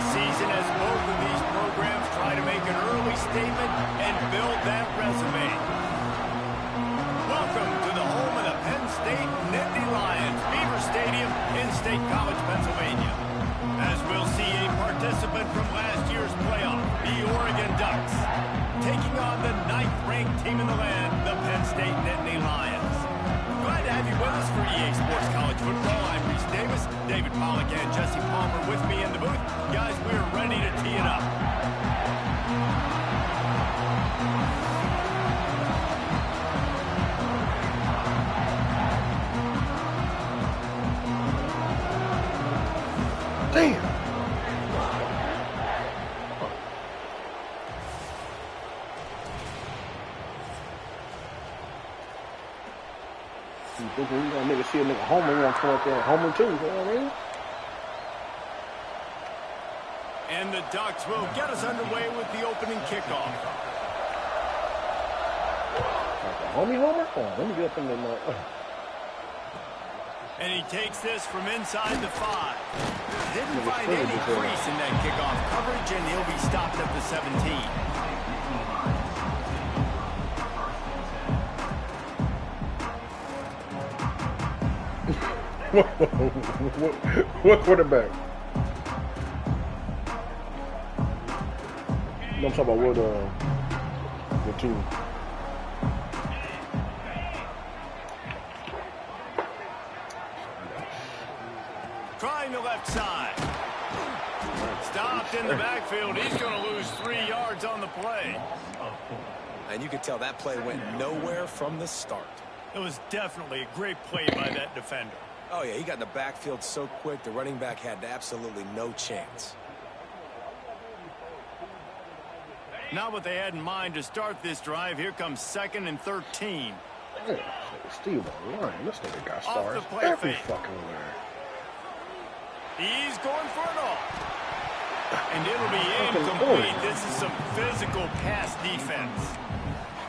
season as both of these programs try to make an early statement and build that resume. Welcome to the home of the Penn State Nittany Lions, Beaver Stadium in State College, Pennsylvania. As we'll see a participant from last year's playoff, the Oregon Ducks, taking on the 9th-ranked team in the land, the Penn State Nittany Lions. Glad to have you with us for EA Sports College Football. I'm Reese Davis, David Pollack, and Jesse Palmer with me in the booth. Guys, we're ready to tee it up. Damn. You think we gonna nigga see a nigga homer, we gonna come up there and homer too, you know what I mean? And the Ducks will get us underway with the opening kickoff. Like a homie homer? Oh, let me get up in there. And he takes this from inside the 5. Didn't find any crease in that kickoff coverage, and he'll be stopped at the 17. What quarterback? No, I'm talking about what team? Trying the left side. Stopped in the backfield. He's going to lose 3 yards on the play. And you could tell that play went nowhere from the start. It was definitely a great play by that defender. Oh, yeah, he got in the backfield so quick, the running back had absolutely no chance. Not what they had in mind to start this drive. Here comes 2nd and 13. Yeah, Steve Ryan, this nigga got stars every fucking where. He's going for it all. And it'll be incomplete. This is some physical pass defense.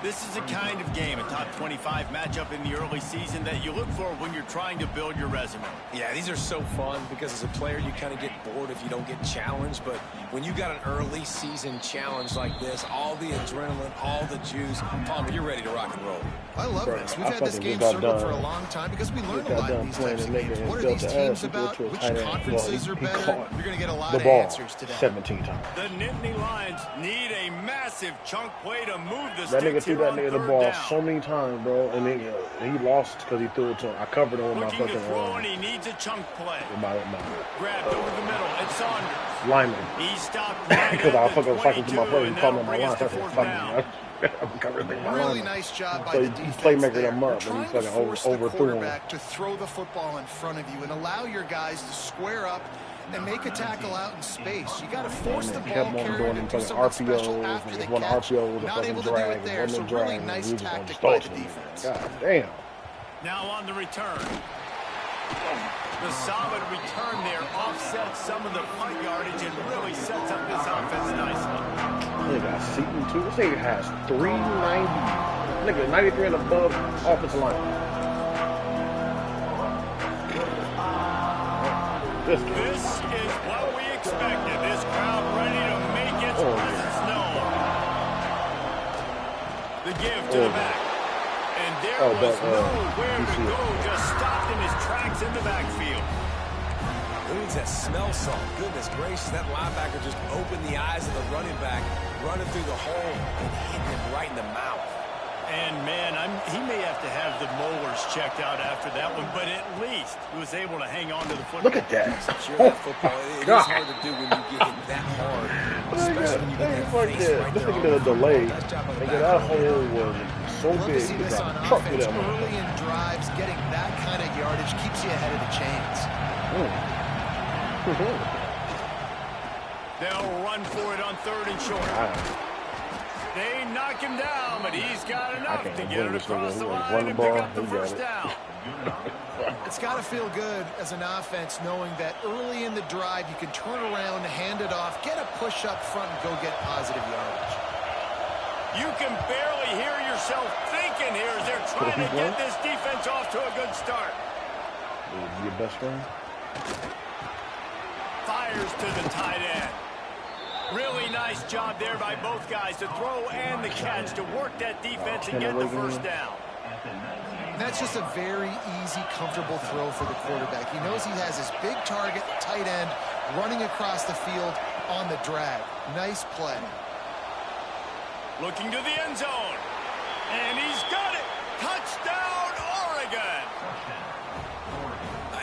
This is a kind of game, a top 25 matchup in the early season that you look for when you're trying to build your resume. Yeah, these are so fun because as a player you kind of get bored if you don't get challenged, but when you got an early season challenge like this, all the adrenaline, all the juice, Palmer, you're ready to rock and roll. I love this. We've had this game circled for a long time because we learn a lot in these types of games. What are these teams about? Which conferences are better? You're going to get a lot of answers today. 17 times. The Nittany Lions need a massive chunk play to move the that nigga threw that nigga the ball down. so many times, bro, and then he lost because he threw it to him. I covered him with my fucking and he needs a chunk play. My grabbed over the middle. It's Saunders. Lineman. He stopped because I fucking cycled to my player. He called me on my line. I said, fuck me. I'm covering really nice job by the defense. Playmaker them up, and he's fucking overthrew him. To throw the football in front of you and allow your guys to square up and make a tackle out in space. You got to force the ball carrier to do something special after the catch. Not able to do it there, so really nice tactic by the defense. God damn. Now on the return. The solid return there offsets some of the punt yardage and really sets up this offense nicely. They got Seaton too. This nigga has 390. Nigga, 93 and above offensive line. This is what we expected. This crowd ready to make its presence known. The give to the back. And there was nowhere to go. Just stopped in his tracks in the backfield. Who needs that smell salt? Goodness gracious, that linebacker just opened the eyes of the running back, running through the hole and hitting him right in the mouth. And, man, he may have to have the molars checked out after that one, but at least he was able to hang on to the football. Look at that. Sure, that football, it is hard to do when you get hit that hard, especially when you get that face right there. This nigga did a delay. Nigga, that hole was so big. See this on offense early in drives. Getting that kind of yardage keeps you ahead of the chains. They'll run for it on 3rd and short. They knock him down, but he's got enough to get it across the line and pick up the first down. It's got to feel good as an offense knowing that early in the drive you can turn around, hand it off, get a push up front, and go get positive yardage. You can barely hear yourself thinking here as they're trying to get this defense off to a good start. Your best friend? Fires fires to the tight end. Really nice job there by both guys to throw and the catch to work that defense and get the first down. That's just a very easy, comfortable throw for the quarterback. He knows he has his big target, tight end, running across the field on the drag. Nice play. Looking to the end zone. And he's got it. Touchdown, Oregon.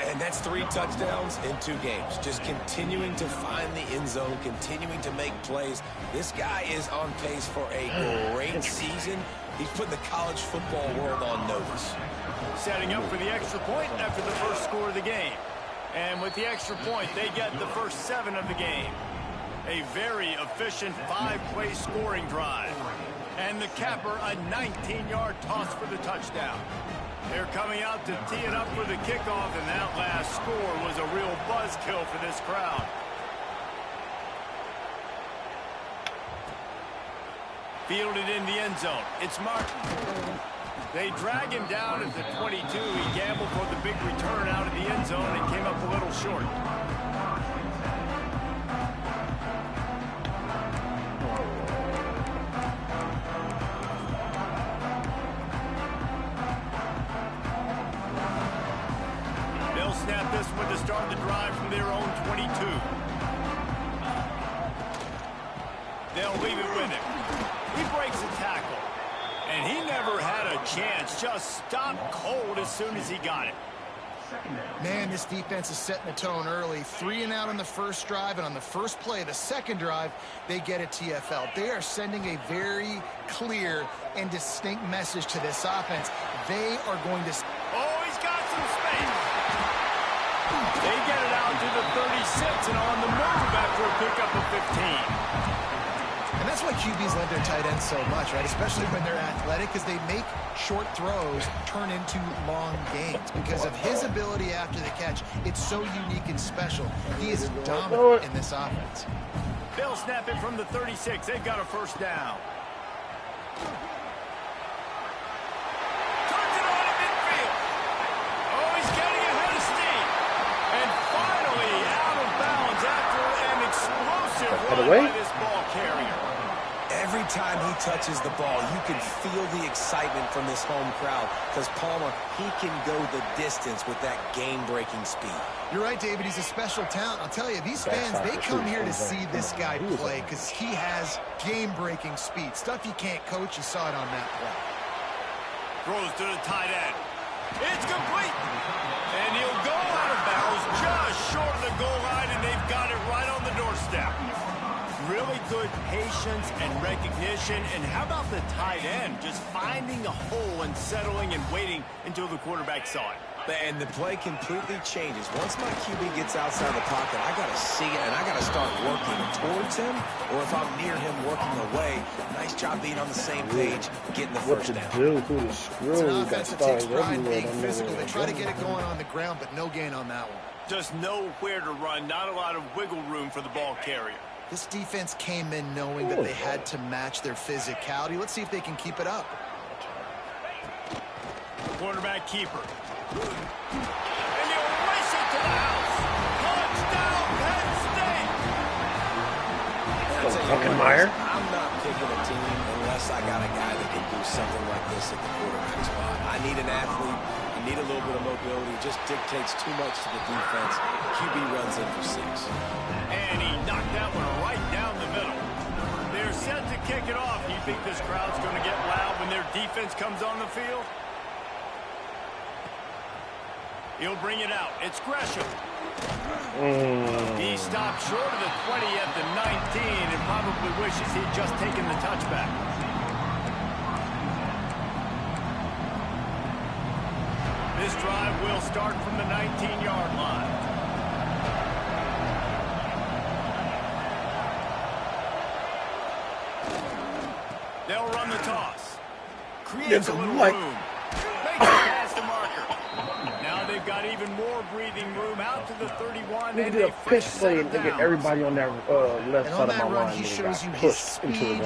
And that's 3 touchdowns in 2 games. Just continuing to find the end zone, continuing to make plays. This guy is on pace for a great season. He's putting the college football world on notice. Setting up for the extra point after the first score of the game. And with the extra point, they get the first 7 of the game. A very efficient 5-play scoring drive. And the capper, a 19-yard toss for the touchdown. They're coming out to tee it up for the kickoff, and that last score was a real buzzkill for this crowd. Fielded in the end zone. It's Martin. They drag him down at the 22. He gambled for the big return out of the end zone and came up a little short. They'll snap this one to start the drive from their own 22. They'll leave it with him. He breaks a tackle. And he never had a chance. Just stopped cold as soon as he got it. Man, this defense is setting the tone early. 3 and out on the first drive, and on the first play of the second drive, they get a TFL. They are sending a very clear and distinct message to this offense. They are going to... Oh, he's got some space. They get it out to the 36 and on the move after a pickup of 15. And that's why QBs love their tight ends so much, right? Especially when they're athletic, because they make short throws turn into long gains. Because of his ability after the catch, it's so unique and special. He is dominant in this offense. They'll snap it from the 36. They've got a first down. Turns it on at midfield. Oh, he's getting ahead of steam. And finally out of bounds after an explosive run by this ball carrier. Every time he touches the ball, you can feel the excitement from this home crowd because Palmer, he can go the distance with that game-breaking speed. You're right, David. He's a special talent. I'll tell you, these fans, they come here to see this guy play because he has game-breaking speed. Stuff you can't coach. You saw it on that play. Throws to the tight end. It's complete. And he'll go out of bounds just short of the goal line, and they've got it right on the doorstep. Really good patience and recognition. And how about the tight end just finding a hole and settling and waiting until the quarterback saw it. And the play completely changes. Once my QB gets outside the pocket, I got to see it, and I got to start working towards him, or if I'm near him working away. Nice job being on the same page, getting the first down. It's an offense that takes pride in being physical. They try to get it going on the ground, but no gain on that one. Just nowhere to run, not a lot of wiggle room for the ball carrier. This defense came in knowing that they had to match their physicality. Let's see if they can keep it up. Quarterback keeper. And he'll race it to the house. Touchdown, Penn State. I'm not picking a team unless I got a guy that can do something like this at the quarterback spot. I need an athlete. I need a little bit of mobility. It just dictates too much to the defense. QB runs in for 6. And he knocked that one right down the middle. They're set to kick it off. Do you think this crowd's going to get loud when their defense comes on the field? He'll bring it out. It's Gresham. He stopped short of the 20 at the 19 and probably wishes he'd just taken the touchback. This drive will start from the 19-yard line. They'll run the toss. Creates a little room. Makes it past the marker. Now they've got even more breathing room out to the 31. They did a pitch play and get everybody on that left side of my line. He shows you his speed.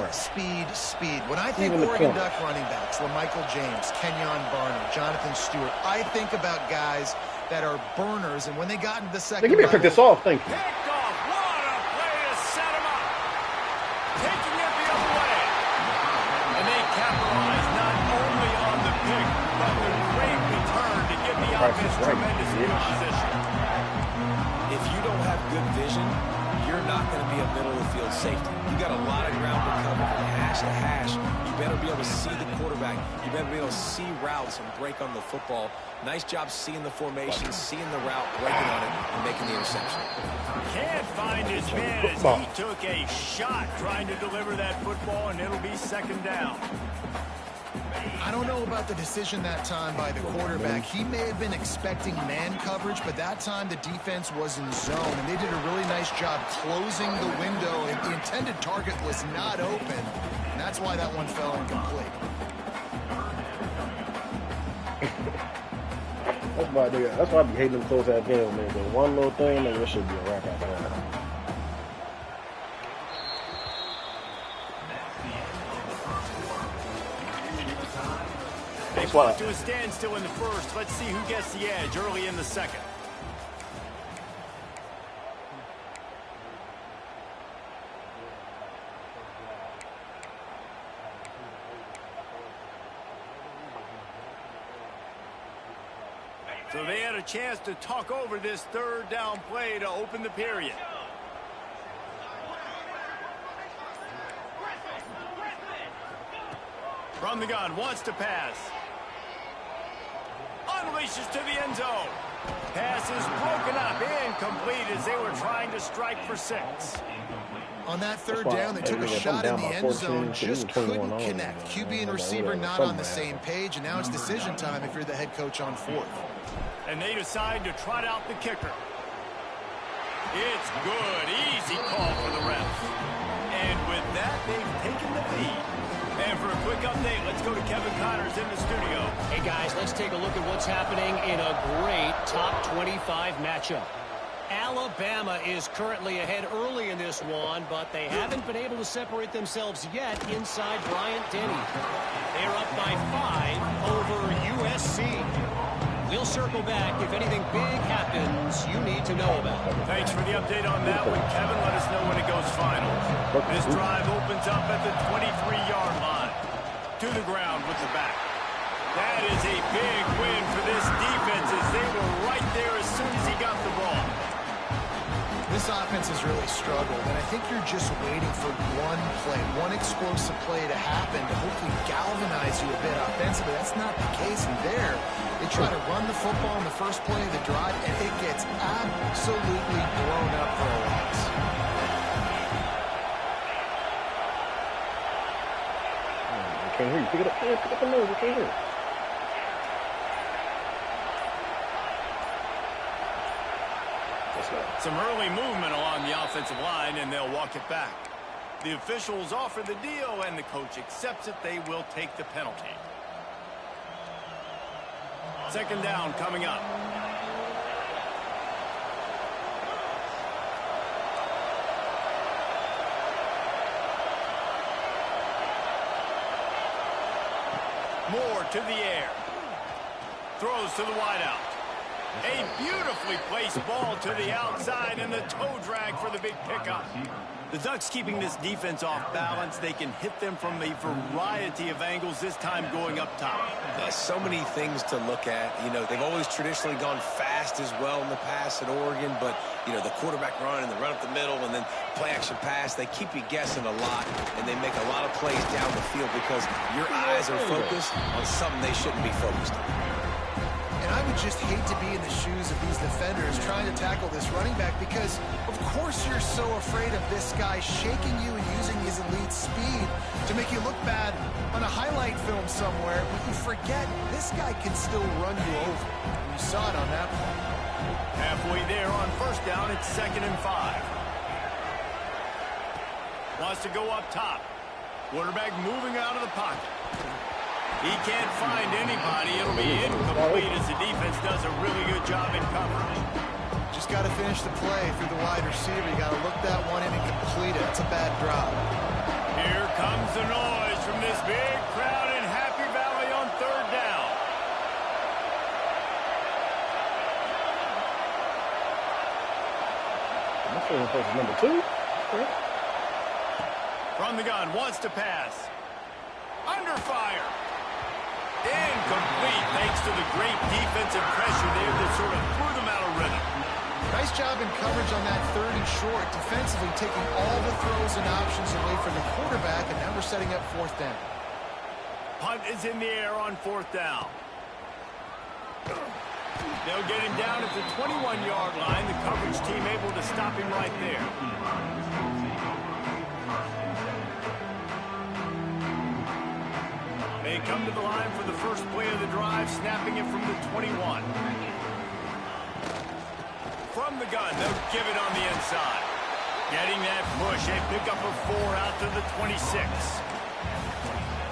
When I think Oregon Duck running backs, LaMichael James, Kenyon Barner, Jonathan Stewart, I think about guys that are burners, and when they got into the second give me a pick this off, thank you. Picked off. What tremendous field position. If you don't have good vision, you're not going to be a middle-of-the-field safety. You got a lot of ground to cover from hash to hash. You better be able to see the quarterback. You better be able to see routes and break on the football. Nice job seeing the formation, seeing the route, breaking on it, and making the interception. Can't find his man as he took a shot trying to deliver that football, and it'll be second down. I don't know about the decision that time by the quarterback. He may have been expecting man coverage, but that time the defense was in zone, and they did a really nice job closing the window. And the intended target was not open, and that's why that one fell incomplete. That's why I be hating them close-ass games, man. But one little thing, man, this should be a wrap after that. They fought to a standstill in the first. Let's see who gets the edge early in the second. So they had a chance to talk over this third down play to open the period. From the gun, wants to pass. Unleashes to the end zone. Pass is broken up, incomplete as they were trying to strike for 6. On that third down, they took a shot in the end zone, just couldn't connect. QB and receiver not on the same page, and now it's decision time if you're the head coach on 4th. And they decide to trot out the kicker. It's good, easy call for the refs. And with that, they've taken the lead. And for a quick update, let's go to Kevin Connors in the studio. Hey, guys, let's take a look at what's happening in a great top 25 matchup. Alabama is currently ahead early in this one, but they haven't been able to separate themselves yet inside Bryant-Denny. They're up by 5 over USC. We'll circle back if anything big happens you need to know about. Thanks for the update on that one, Kevin. Let us know when it goes final. This drive opens up at the 23-yard line. To the ground with the back. That is a big win for this defense as they were right there as soon as he got the ball. This offense has really struggled, and I think you're just waiting for one play, one explosive play to happen to hopefully galvanize you a bit offensively. That's not the case in there. They try to run the football in the first play of the drive, and it gets absolutely blown up for a loss. I can't hear you. Pick it up. Pick up the nose. I can't hear it. Some early movement along the offensive line, and they'll walk it back. The officials offer the deal, and the coach accepts it. They will take the penalty. Second down coming up. Moore to the air. Throws to the wideout. A beautifully placed ball to the outside and the toe drag for the big pickup. The Ducks keeping this defense off balance. They can hit them from a variety of angles, this time going up top. So many things to look at. You know, they've always traditionally gone fast as well in the past at Oregon, but, you know, the quarterback run and the run up the middle and then play action pass, they keep you guessing a lot, and they make a lot of plays down the field because your eyes are focused on something they shouldn't be focused on. And I would just hate to be in the shoes of these defenders trying to tackle this running back because, of course, you're so afraid of this guy shaking you and using his elite speed to make you look bad on a highlight film somewhere, but you forget this guy can still run you over. You saw it on that play. Halfway there on first down, it's 2nd and 5. Wants to go up top. Quarterback moving out of the pocket. He can't find anybody. It'll be incomplete as the defense does a really good job in coverage. Just got to finish the play through the wide receiver. You got to look that one in and complete it. It's a bad drop. Here comes the noise from this big crowd in Happy Valley on third down. That's number 2. Okay. From the gun, wants to pass. Under fire. Incomplete, thanks to the great defensive pressure there that sort of threw them out of rhythm. Nice job in coverage on that 3rd and short, defensively taking all the throws and options away from the quarterback, and now we're setting up 4th down. Punt is in the air on 4th down. They'll get him down at the 21-yard line. The coverage team able to stop him right there. They come to the line for the first play of the drive, snapping it from the 21. From the gun, they'll give it on the inside. Getting that push, a pickup of 4 out to the 26.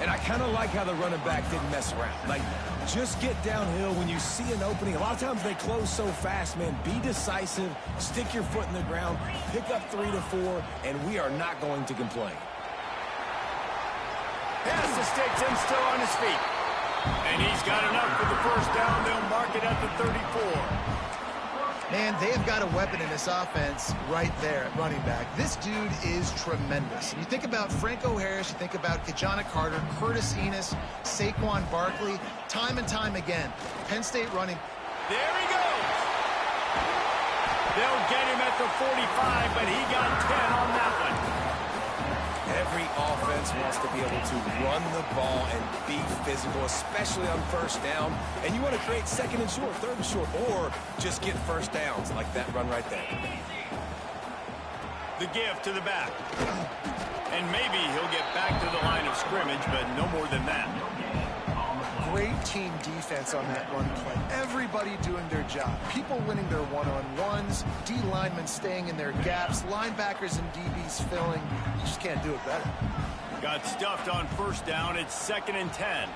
And I kind of like how the running back didn't mess around. Like, just get downhill when you see an opening. A lot of times they close so fast, man. Be decisive, stick your foot in the ground, pick up 3 to 4, and we are not going to complain. Pass to Sticks and still on his feet. And he's got enough for the first down. They'll mark it at the 34. Man, they have got a weapon in this offense right there at running back. This dude is tremendous. And you think about Franco Harris, you think about Kajana Carter, Curtis Enos, Saquon Barkley, time and time again. Penn State running. There he goes. They'll get him at the 45, but he got 10 on that one. Every offense wants to be able to run the ball and be physical, especially on 1st down. And you want to create 2nd and short, 3rd and short, or just get 1st downs like that run right there. The give to the back. And maybe he'll get back to the line of scrimmage, but no more than that. Great team defense on that run play. Everybody doing their job. People winning their one-on-ones, D linemen staying in their gaps, linebackers and DBs filling. You just can't do it better. Got stuffed on 1st down. It's 2nd and 10.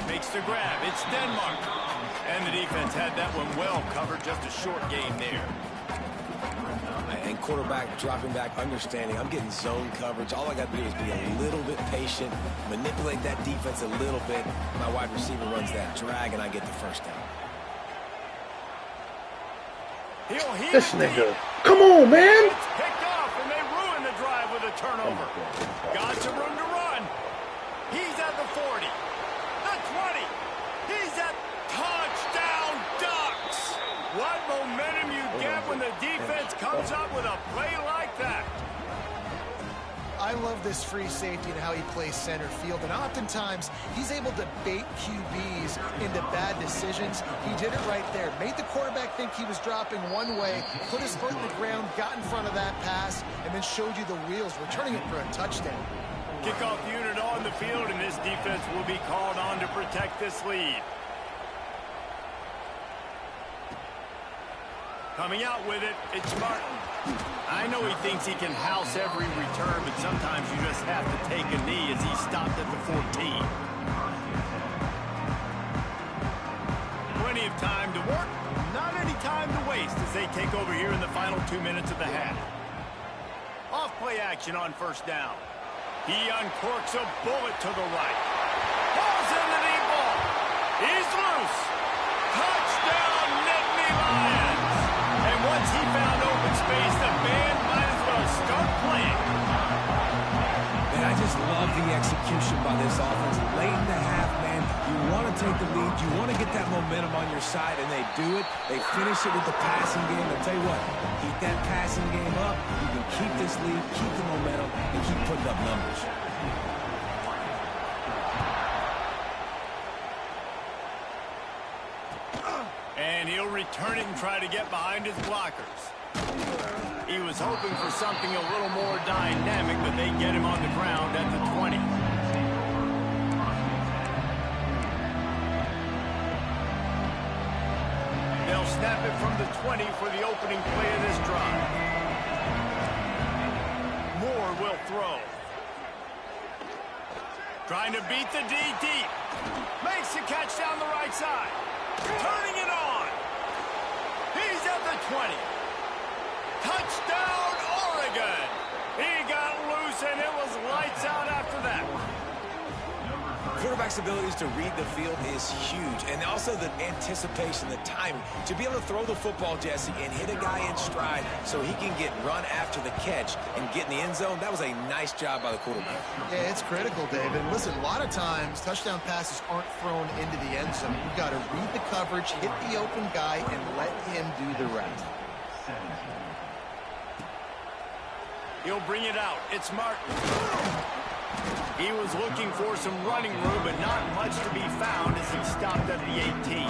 Makes the grab. It's Denmark. And the defense had that one well covered. Just a short gain there. And quarterback dropping back, understanding I'm getting zone coverage. All I got to do is be a little bit patient, manipulate that defense a little bit. My wide receiver runs that drag, and I get the 1st down. This nigga. Come on, man. It's picked off, and they ruin the drive with a turnover. Got some room to run. He's at the 40. The 20. He's at touchdown Ducks. What momentum you get when the defense comes up with a play like that. I love this free safety and how he plays center field, and oftentimes he's able to bait QBs into bad decisions. He did it right there. Made the quarterback think he was dropping one way, put his foot in the ground, got in front of that pass, and then showed you the wheels, returning it for a touchdown. Kickoff unit on the field, and this defense will be called on to protect this lead. Coming out with it, it's Martin. I know he thinks he can house every return, but sometimes you just have to take a knee as he stopped at the 14. Plenty of time to work, not any time to waste as they take over here in the final 2 minutes of the half. Off play action on 1st down. He uncorks a bullet to the right. Falls in the deep ball. He's loose. Touchdown, Nittany Lions. And once he found open space, the band might as well start playing. And I just love the execution by this offense. Late in the half, man, you want to take the lead. You want to get that momentum on your side, and they do it. They finish it with the passing game. I'll tell you what, keep that passing game up. You can keep this lead, keep the momentum, and keep putting up numbers. And he'll return it and try to get behind his blockers. He was hoping for something a little more dynamic, but they get him on the ground at the 20. They'll snap it from the 20 for the opening play of this drive. Moore will throw. Trying to beat the D deep. Makes the catch down the right side. Turning it on. He's at the 20. Touchdown, Oregon. He got loose, and it was lights out after that. quarterback's abilities to read the field is huge, and also the anticipation, the timing. To be able to throw the football, Jesse, and hit a guy in stride so he can get run after the catch and get in the end zone, that was a nice job by the quarterback. Yeah, it's critical, David. And listen, a lot of times, touchdown passes aren't thrown into the end zone. You've got to read the coverage, hit the open guy, and let him do the rest. He'll bring it out. It's Martin. He was looking for some running room, but not much to be found as he stopped at the 18.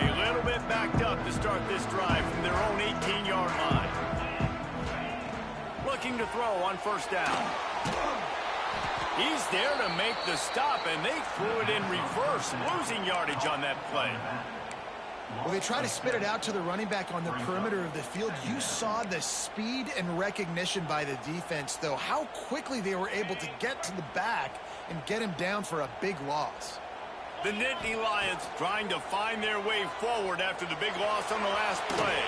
A little bit backed up to start this drive from their own 18-yard line. Looking to throw on first down. He's there to make the stop, and they threw it in reverse, losing yardage on that play. Well, they try to spit it out to the running back on the perimeter of the field. You saw the speed and recognition by the defense, though, how quickly they were able to get to the back and get him down for a big loss. The Nittany Lions trying to find their way forward after the big loss on the last play.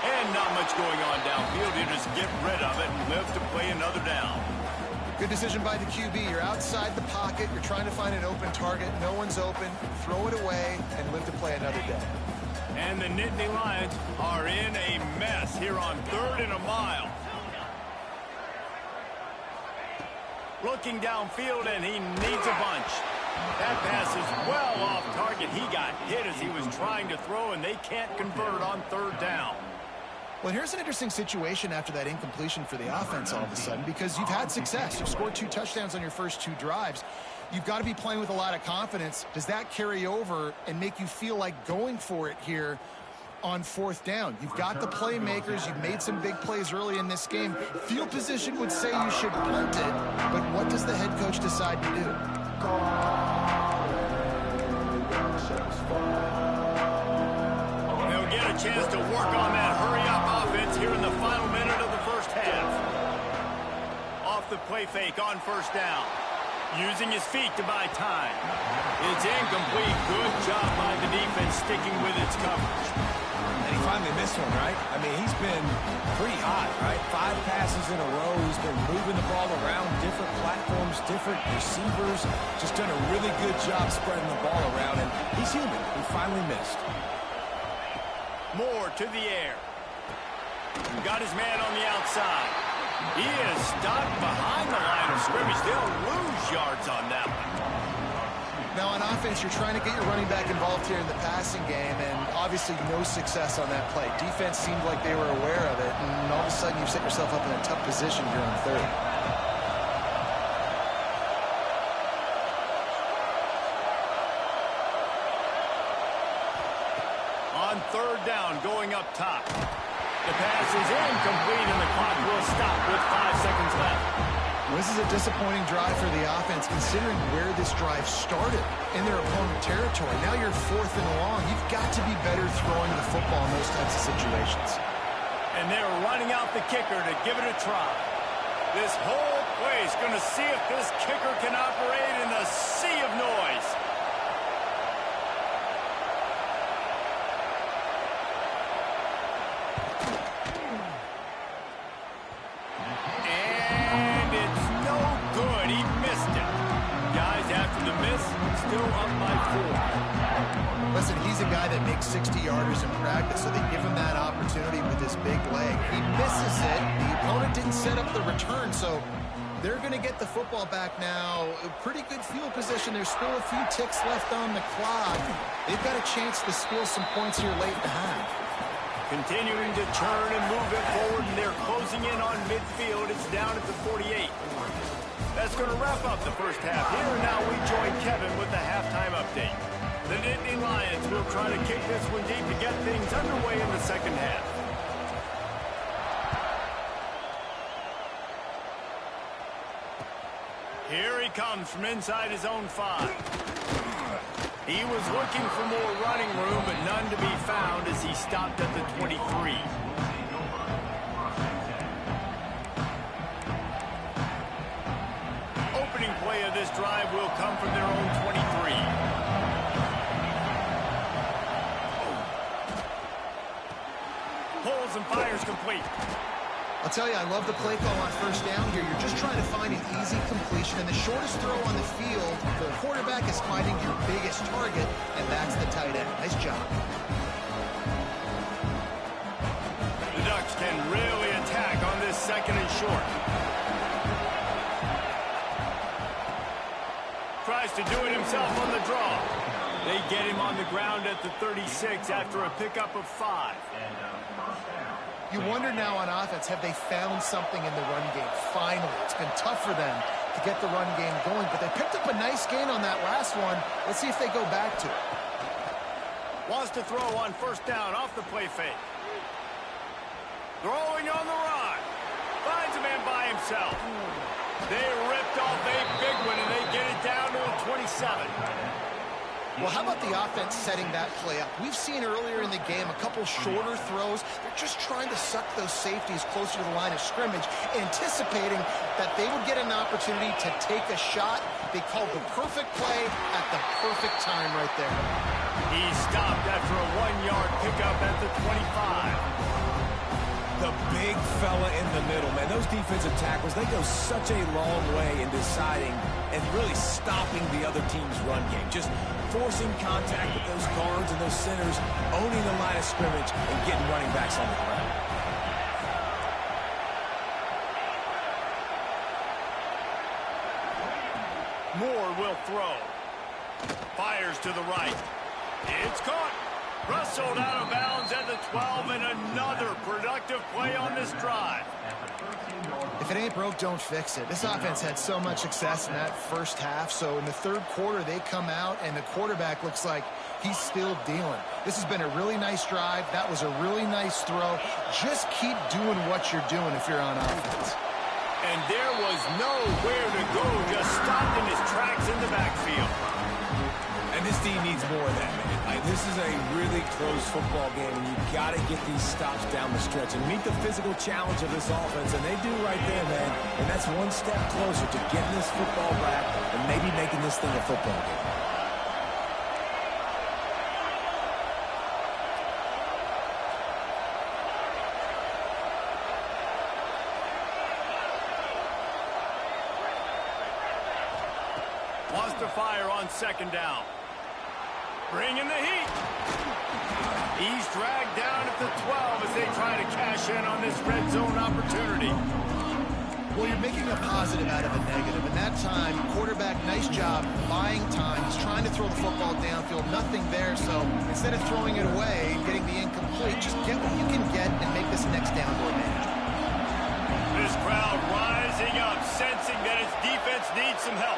And not much going on downfield. You just get rid of it and live to play another down. Good decision by the QB. You're outside the pocket. You're trying to find an open target. No one's open. Throw it away and live to play another day. And the Nittany Lions are in a mess here on 3rd and a mile. Looking downfield, and he needs a bunch. That pass is well off target. He got hit as he was trying to throw, and they can't convert on 3rd down. Well, here's an interesting situation after that incompletion for the offense all of a sudden, because you've had success. You've scored 2 touchdowns on your first 2 drives. You've got to be playing with a lot of confidence. Does that carry over and make you feel like going for it here on 4th down? You've got the playmakers. You've made some big plays early in this game. Field position would say you should punt it, but what does the head coach decide to do? They'll get a chance to work on that hurry-up offense here in the final minute of the first half. Off the play fake on first down. Using his feet to buy time. It's incomplete. Good job by the defense sticking with its coverage. And he finally missed one, right? I mean, he's been pretty hot, right? 5 passes in a row. He's been moving the ball around different platforms, different receivers. Just done a really good job spreading the ball around, and he's human. He finally missed. Moore to the air. Got his man on the outside. He is stopped behind the line of scrimmage. They'll lose yards on that one. Now on offense, you're trying to get your running back involved here in the passing game, and obviously no success on that play. Defense seemed like they were aware of it, and all of a sudden you've set yourself up in a tough position here on 3rd. On 3rd down, going up top. The pass is incomplete, and the clock will stop with 5 seconds left. This is a disappointing drive for the offense, considering where this drive started in their opponent territory. Now you're 4th and long. You've got to be better throwing the football in those types of situations. And they're running out the kicker to give it a try. This whole play is going to see if this kicker can operate in the sea of noise. And it's no good. He missed it. Guys, after the miss, still up by 4. Listen, he's a guy that makes 60-yarders in practice, so they give him that opportunity with his big leg. He misses it. The opponent didn't set up the return, so they're going to get the football back now. A pretty good field position. There's still a few ticks left on the clock. They've got a chance to steal some points here late in the half. Continuing to turn and move it forward, and they're closing in on midfield. It's down at the 48. That's going to wrap up the first half. Here now we join Kevin with the halftime update. The Nittany Lions will try to kick this one deep to get things underway in the second half. Here he comes from inside his own 5. He was looking for more running room, but none to be found as he stopped at the 23. Opening play of this drive will come from their own 23. throws and fires complete. I'll tell you, I love the play call on first down here. You're just trying to find an easy completion, and the shortest throw on the field, the quarterback is finding your biggest target, and that's the tight end. Nice job. The Ducks can really attack on this second and short. Tries to do it himself on the draw. They get him on the ground at the 36 after a pickup of 5. You wonder now on offense, have they found something in the run game? Finally, it's been tough for them to get the run game going, but they picked up a nice gain on that last one. Let's see if they go back to it. Wants to throw on first down off the play fake. Throwing on the run. Finds a man by himself. They ripped off a big one, and they get it down to a 27. Well, how about the offense setting that play up? We've seen earlier in the game a couple shorter throws. They're just trying to suck those safeties closer to the line of scrimmage, anticipating that they would get an opportunity to take a shot. They called the perfect play at the perfect time right there. He stopped after a 1-yard pickup at the 25. The big fella in the middle, man. Those defensive tackles, they go such a long way in deciding and really stopping the other team's run game. Just forcing contact with those guards and those centers, owning the line of scrimmage, and getting running backs on the ground. Moore will throw. Fires to the right. It's caught. Rustled out of bounds at the 12, and another productive play on this drive. If it ain't broke, don't fix it. This offense had so much success in that first half, so in the third quarter, they come out, and the quarterback looks like he's still dealing. This has been a really nice drive. That was a really nice throw. Just keep doing what you're doing if you're on offense. And there was nowhere to go, just stopped in his tracks in the backfield. And this team needs more of that, man. This is a really close football game, and you've got to get these stops down the stretch and meet the physical challenge of this offense, and they do right there, man. And that's one step closer to getting this football back and maybe making this thing a football game. Wants to fire on second down. Bringing the heat. He's dragged down at the 12 as they try to cash in on this red zone opportunity. Well, you're making a positive out of a negative. And that time, quarterback, nice job buying time. He's trying to throw the football downfield. Nothing there. So instead of throwing it away and getting the incomplete, just get what you can get and make this next down more manageable. This crowd rising up, sensing that its defense needs some help.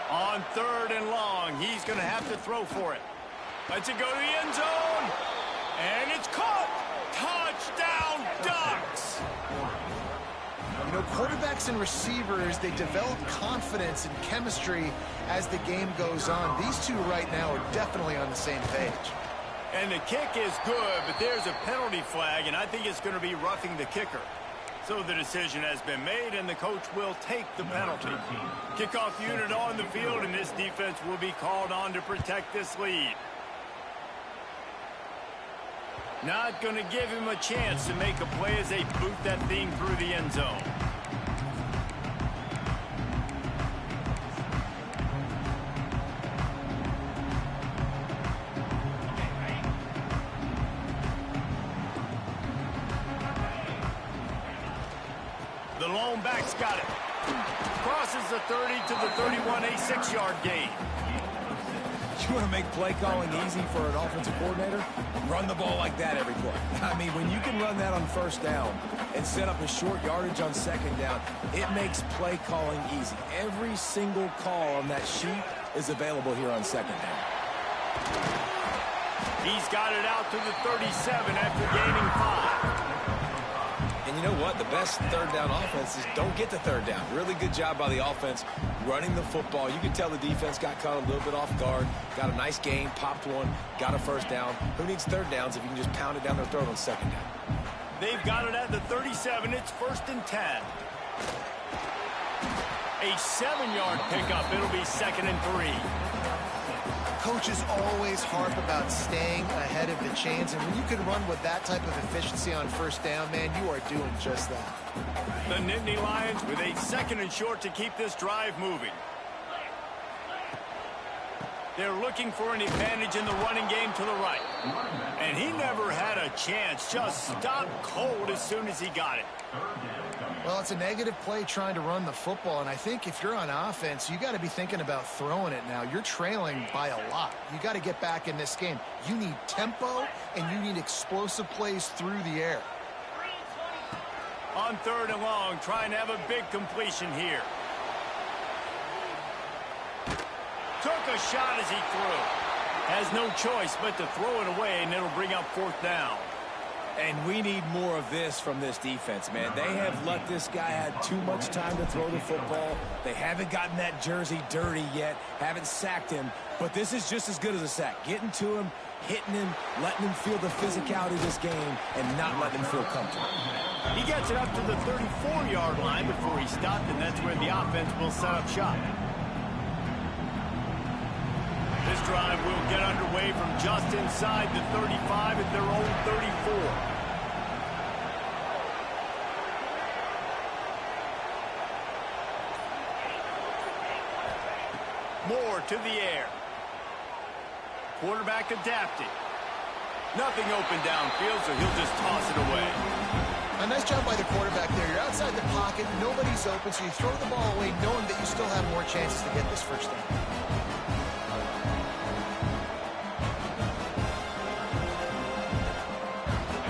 On third and long, he's going to have to throw for it. Lets it go to the end zone. And it's caught. Touchdown, Ducks. You know, quarterbacks and receivers, they develop confidence and chemistry as the game goes on. These two right now are definitely on the same page. And the kick is good, but there's a penalty flag, and I think it's going to be roughing the kicker. So the decision has been made, and the coach will take the penalty. Kickoff unit on the field, and this defense will be called on to protect this lead. Not going to give him a chance to make a play as they boot that thing through the end zone. The lone back's got it. Crosses the 30 to the 31, a 6-yard gain. You want to make play calling easy for an offensive coordinator? Run the ball like that every play. I mean, when you can run that on first down and set up a short yardage on second down, it makes play calling easy. Every single call on that sheet is available here on second down. He's got it out to the 37 after gaining 5. And you know what? The best third down offenses don't get to third down. Really good job by the offense running the football. You can tell the defense got caught a little bit off guard, got a nice gain, popped one, got a first down. Who needs third downs if you can just pound it down their throat on second down? They've got it at the 37. It's 1st and 10. A 7-yard pickup. It'll be 2nd and 3. Coaches always harp about staying ahead of the chains, and when you can run with that type of efficiency on first down, man, you are doing just that. The Nittany Lions with a 2nd and short to keep this drive moving. They're looking for an advantage in the running game to the right. And he never had a chance. Just stopped cold as soon as he got it. Well, it's a negative play trying to run the football, and I think if you're on offense, you got to be thinking about throwing it now. You're trailing by a lot. You got to get back in this game. You need tempo, and you need explosive plays through the air. On 3rd and long, trying to have a big completion here. Took a shot as he threw. Has no choice but to throw it away, and it'll bring up 4th down. And we need more of this from this defense, man. They have let this guy have too much time to throw the football. They haven't gotten that jersey dirty yet, haven't sacked him. But this is just as good as a sack. Getting to him, hitting him, letting him feel the physicality of this game, and not letting him feel comfortable. He gets it up to the 34-yard line before he stopped, and that's where the offense will set up shop. This drive will get underway from just inside the 35 at their own 34. Moore to the air. Quarterback adapted. Nothing open downfield, so he'll just toss it away. A nice job by the quarterback there. You're outside the pocket, nobody's open, so you throw the ball away knowing that you still have more chances to get this first down.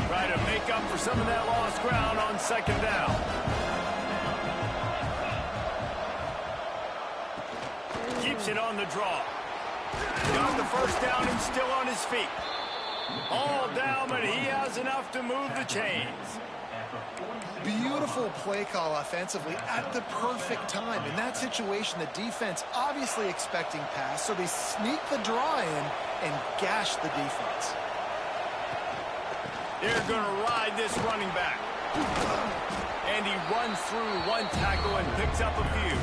Try to make up for some of that lost ground on 2nd down. Keeps it on the draw. Got the first down and still on his feet. All down, but he has enough to move the chains. Beautiful play call offensively at the perfect time. In that situation, the defense obviously expecting pass, so they sneak the draw in and gash the defense. They're going to ride this running back. And he runs through one tackle and picks up a few.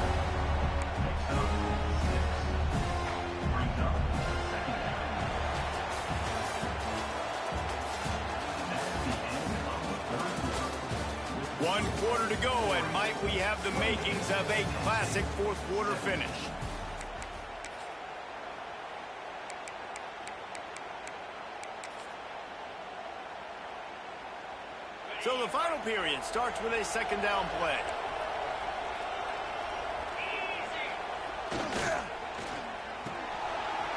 One quarter to go, and might we have the makings of a classic 4th quarter finish. So the final period starts with a 2nd down play.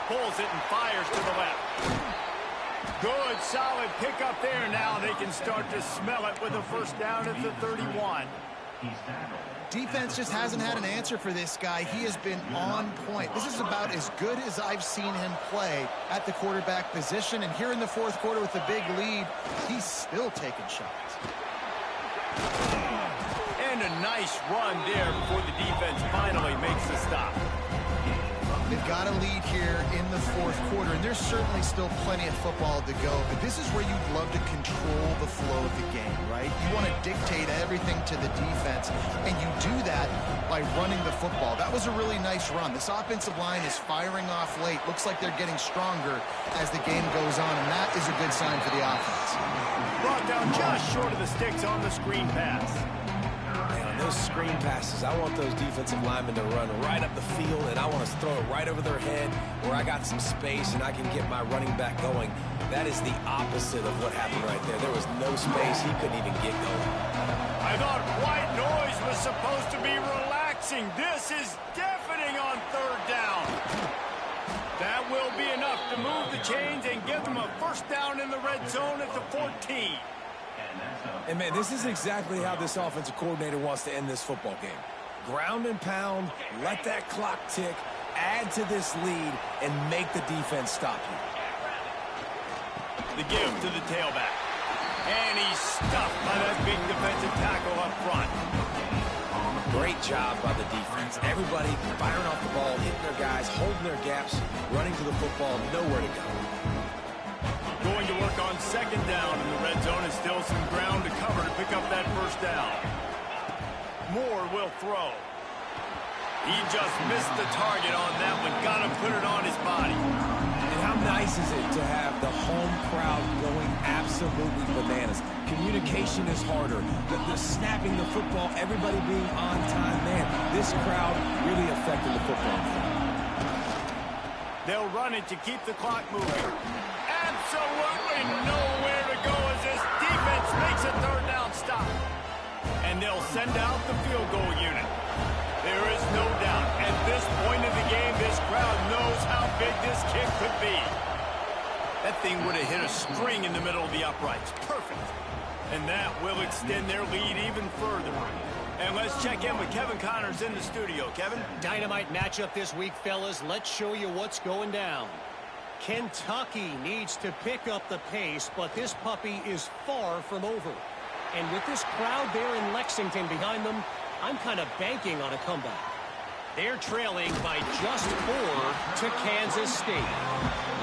Pulls it and fires to the left. Good, solid pickup there. Now they can start to smell it with a first down at the 31. Defense just hasn't had an answer for this guy. He has been on point. This is about as good as I've seen him play at the quarterback position. And here in the 4th quarter with a big lead, he's still taking shots. And a nice run there before the defense finally makes the stop. They've got a lead here in the 4th quarter, and there's certainly still plenty of football to go, but this is where you'd love to control the flow of the game, right? You want to dictate everything to the defense, and you do that by running the football. That was a really nice run. This offensive line is firing off late. Looks like they're getting stronger as the game goes on, and that is a good sign for the offense. Brought down just short of the sticks on the screen pass. Those screen passes, I want those defensive linemen to run right up the field, and I want to throw it right over their head where I got some space and I can get my running back going. That is the opposite of what happened right there. There was no space. He couldn't even get going. I thought white noise was supposed to be relaxing. This is deafening on 3rd down. That will be enough to move the chains and give them a first down in the red zone at the 14. And, man, this is exactly how this offensive coordinator wants to end this football game. Ground and pound, let that clock tick, add to this lead, and make the defense stop you. The give to the tailback. And he's stuffed by that big defensive tackle up front. Great job by the defense. Everybody firing off the ball, hitting their guys, holding their gaps, running to the football, nowhere to go. Going to work on 2nd down in the red zone and still some ground to cover to pick up that first down. Moore will throw. He just missed the target on that one. Got to put it on his body. And how nice is it to have the home crowd going absolutely bananas? Communication is harder. The snapping the football, everybody being on time. Man, this crowd really affected the football game. They'll run it to keep the clock moving. Absolutely nowhere to go as this defense makes a third down stop. And they'll send out the field goal unit. There is no doubt, at this point in the game, this crowd knows how big this kick could be. That thing would have hit a string in the middle of the uprights. Perfect. And that will extend their lead even further. And let's check in with Kevin Connors in the studio. Kevin? Dynamite matchup this week, fellas. Let's show you what's going down. Kentucky needs to pick up the pace, but this puppy is far from over. And with this crowd there in Lexington behind them, I'm kind of banking on a comeback. They're trailing by just 4 to Kansas State.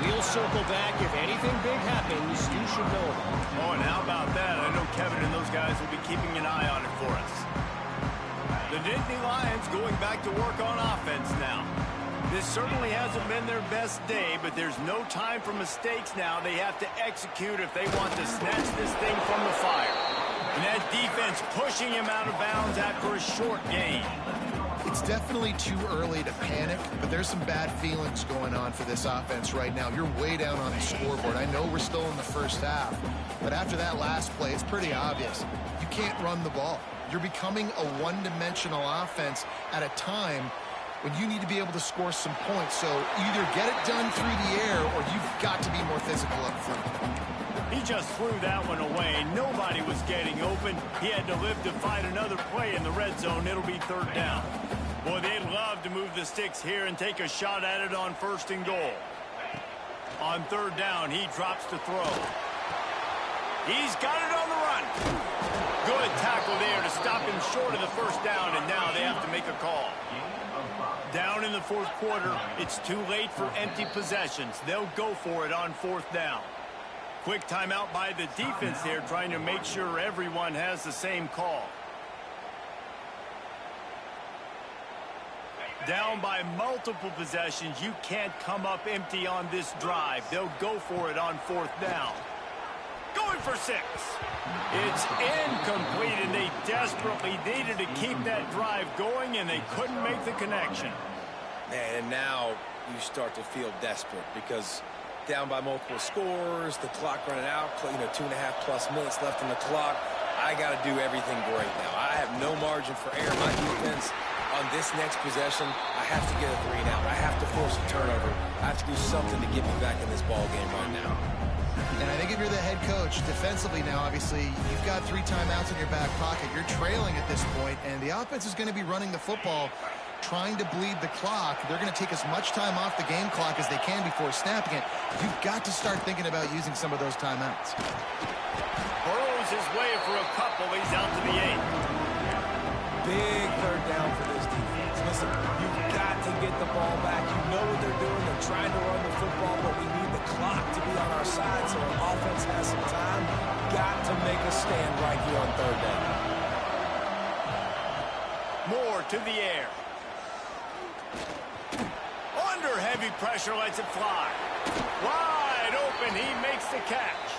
We'll circle back. If anything big happens, you should know about it. Oh, and how about that? I know Kevin and those guys will be keeping an eye on it for us. The Nittany Lions going back to work on offense now. This certainly hasn't been their best day, but there's no time for mistakes now. They have to execute if they want to snatch this thing from the fire. And that defense pushing him out of bounds after a short gain. It's definitely too early to panic, but there's some bad feelings going on for this offense right now. You're way down on the scoreboard. I know we're still in the first half, but after that last play, it's pretty obvious. You can't run the ball. You're becoming a one-dimensional offense at a time when you need to be able to score some points. So either get it done through the air or you've got to be more physical up front. He just threw that one away. Nobody was getting open. He had to live to find another play in the red zone. It'll be third down. Boy, they'd love to move the sticks here and take a shot at it on 1st and goal. On 3rd down, he drops to throw. He's got it on the run. Good tackle there to stop him short of the 1st down, and now they have to make a call. Down in the 4th quarter, it's too late for empty possessions. They'll go for it on 4th down. Quick timeout by the defense there, trying to make sure everyone has the same call. Down by multiple possessions, you can't come up empty on this drive. They'll go for it on 4th down. Going for 6. It's incomplete, and they desperately needed to keep that drive going, and they couldn't make the connection. And now you start to feel desperate because down by multiple scores, the clock running out, 2.5+ minutes left on the clock. I got to do everything great now. I have no margin for error. My defense on this next possession, I have to get a 3 and out. I have to force a turnover. I have to do something to get me back in this ball game right now. And I think if you're the head coach, defensively now, obviously, you've got 3 timeouts in your back pocket. You're trailing at this point, and the offense is going to be running the football, trying to bleed the clock. They're going to take as much time off the game clock as they can before snapping it. You've got to start thinking about using some of those timeouts. Burrows his way for a couple. He's out to the 8. Big 3rd down for this defense. Listen, you've got to get the ball back. You know what they're doing. They're trying to run the football, but we need the clock to be on our side so our offense has some time. Got to make a stand right here on 3rd down. More to the air. Under heavy pressure, lets it fly. Wide open, he makes the catch.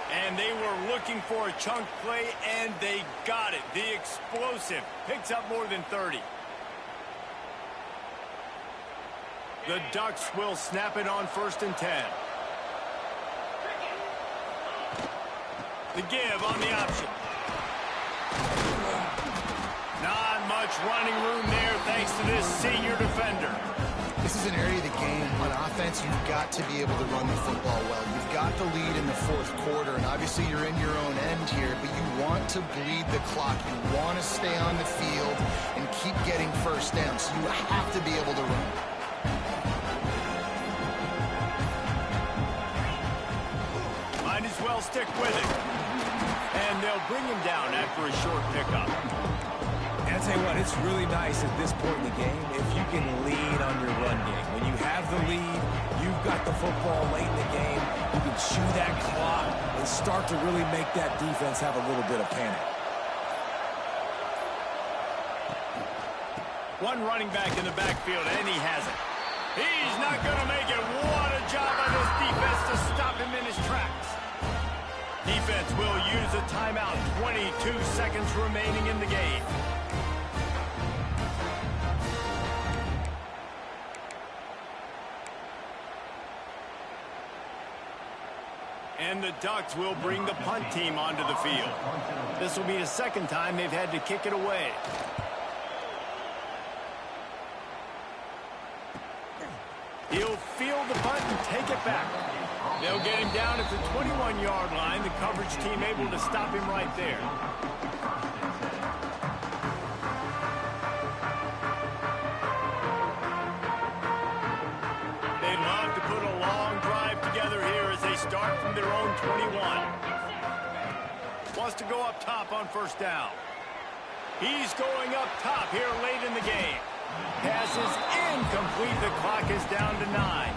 And they were looking for a chunk play, and they got it. The explosive picks up more than 30. The Ducks will snap it on 1st and 10. The give on the option. Not much running room there thanks to this senior defender. This is an area of the game. On offense, you've got to be able to run the football well. You've got the lead in the 4th quarter, and obviously you're in your own end here, but you want to bleed the clock. You want to stay on the field and keep getting 1st down, so you have to be able to run. Might as well stick with it. And they'll bring him down after a short pickup. And I'll tell you what, it's really nice at this point in the game if you can lean on your run game. When you have the lead, you've got the football late in the game, you can chew that clock and start to really make that defense have a little bit of panic. One running back in the backfield, and he has it. He's not going to make it. What a job by this defense to stop him in his tracks. Defense will use a timeout. 22 seconds remaining in the game. And the Ducks will bring the punt team onto the field. This will be the second time they've had to kick it away. He'll field the punt and take it back. They'll get him down at the 21-yard line. The coverage team able to stop him right there. They love to put a long drive together here as they start from their own 21. Wants to go up top on first down. He's going up top here late in the game. Pass is incomplete. The clock is down to 9.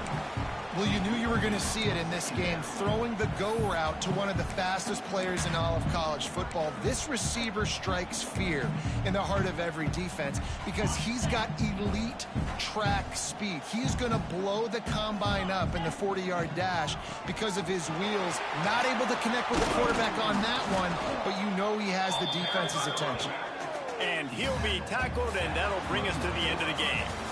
Well, you knew you were going to see it in this game, throwing the go route to one of the fastest players in all of college football. This receiver strikes fear in the heart of every defense because he's got elite track speed. He's going to blow the combine up in the 40-yard dash because of his wheels. Not able to connect with the quarterback on that one, but you know he has the defense's attention. And he'll be tackled, and that'll bring us to the end of the game.